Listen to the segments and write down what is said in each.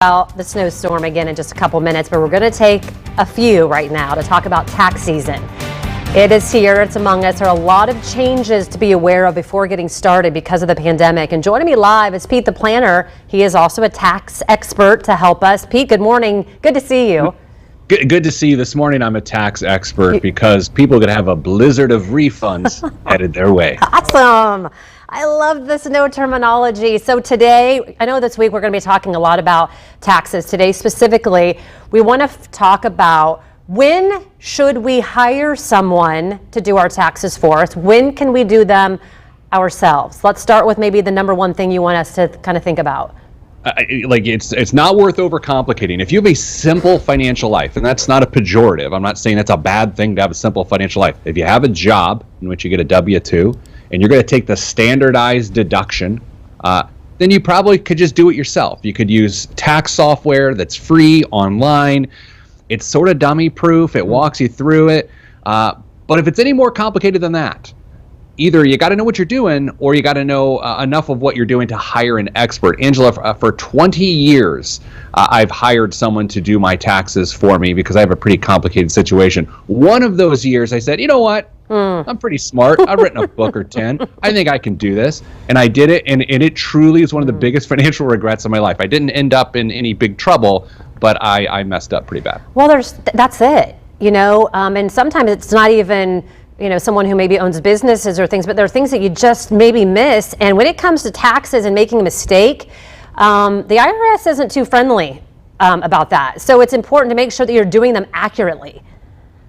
About the snowstorm again in just a couple minutes, but we're going to take a few right now to talk about tax season. It is here, it's among us. There are a lot of changes to be aware of before getting started because of the pandemic. And joining me live is Pete the Planner. He is also a tax expert to help us. Pete, good morning. Good to see you. Good to see you this morning. I'm a tax expert because people are going to have a blizzard of refunds headed their way. Awesome. I love this new terminology. So today, I know this week we're going to be talking a lot about taxes. Today specifically, we want to talk about when should we hire someone to do our taxes for us? When can we do them ourselves? Let's start with maybe the number one thing you want us to kind of think about. It's not worth overcomplicating. If you have a simple financial life, and that's not a pejorative, I'm not saying that's a bad thing to have a simple financial life. If you have a job in which you get a W-2 and you're going to take the standardized deduction, then you probably could just do it yourself. You could use tax software that's free online. It's sort of dummy proof. It walks you through it. But if it's any more complicated than that, either you got to know what you're doing or you got to know enough of what you're doing to hire an expert. Angela, for 20 years, I've hired someone to do my taxes for me because I have a pretty complicated situation. One of those years, I said, you know what? I'm pretty smart. I've written a book or 10. I think I can do this. And I did it. And it truly is one of the biggest financial regrets of my life. I didn't end up in any big trouble, but I messed up pretty bad. Well, that's it, you know, and sometimes it's not even, you know, someone who maybe owns businesses or things, but there are things that you just maybe miss. And when it comes to taxes and making a mistake, the IRS isn't too friendly about that. So it's important to make sure that you're doing them accurately.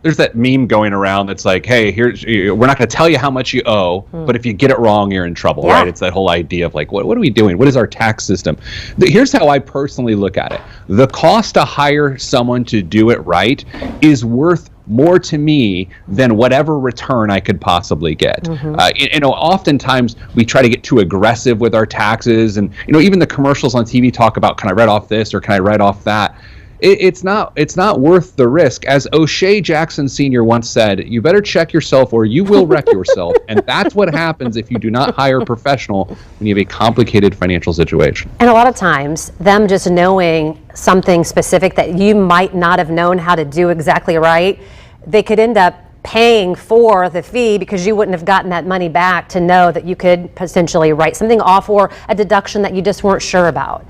There's that meme going around that's like, hey, we're not going to tell you how much you owe, but if you get it wrong, you're in trouble, right? It's that whole idea of like, what are we doing? What is our tax system? Here's how I personally look at it. The cost to hire someone to do it right is worth more to me than whatever return I could possibly get. Oftentimes we try to get too aggressive with our taxes, and even the commercials on TV talk about, can I write off this or can I write off that? It's not worth the risk. As O'Shea Jackson Sr. once said, you better check yourself or you will wreck yourself. And that's what happens if you do not hire a professional when you have a complicated financial situation. And a lot of times, them just knowing something specific that you might not have known how to do exactly right, they could end up paying for the fee because you wouldn't have gotten that money back to know that you could potentially write something off or a deduction that you just weren't sure about.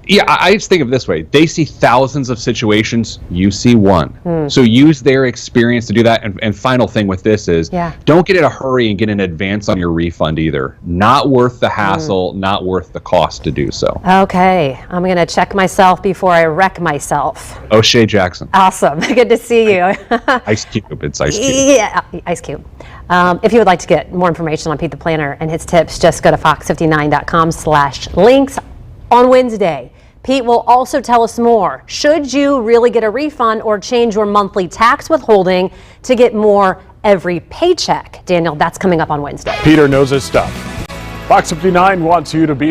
Yeah, I just think of it this way. They see thousands of situations, you see one. So use their experience to do that. And final thing with this is, don't get in a hurry and get an advance on your refund either. Not worth the hassle, not worth the cost to do so. Okay, I'm going to check myself before I wreck myself. O'Shea Jackson. Awesome, good to see you. Ice Cube, it's Ice Cube. Yeah, Ice Cube. If you would like to get more information on Pete the Planner and his tips, just go to fox59.com/links on Wednesday. Pete will also tell us more. Should you really get a refund or change your monthly tax withholding to get more every paycheck? Daniel, that's coming up on Wednesday. Peter knows his stuff. Fox 59 wants you to be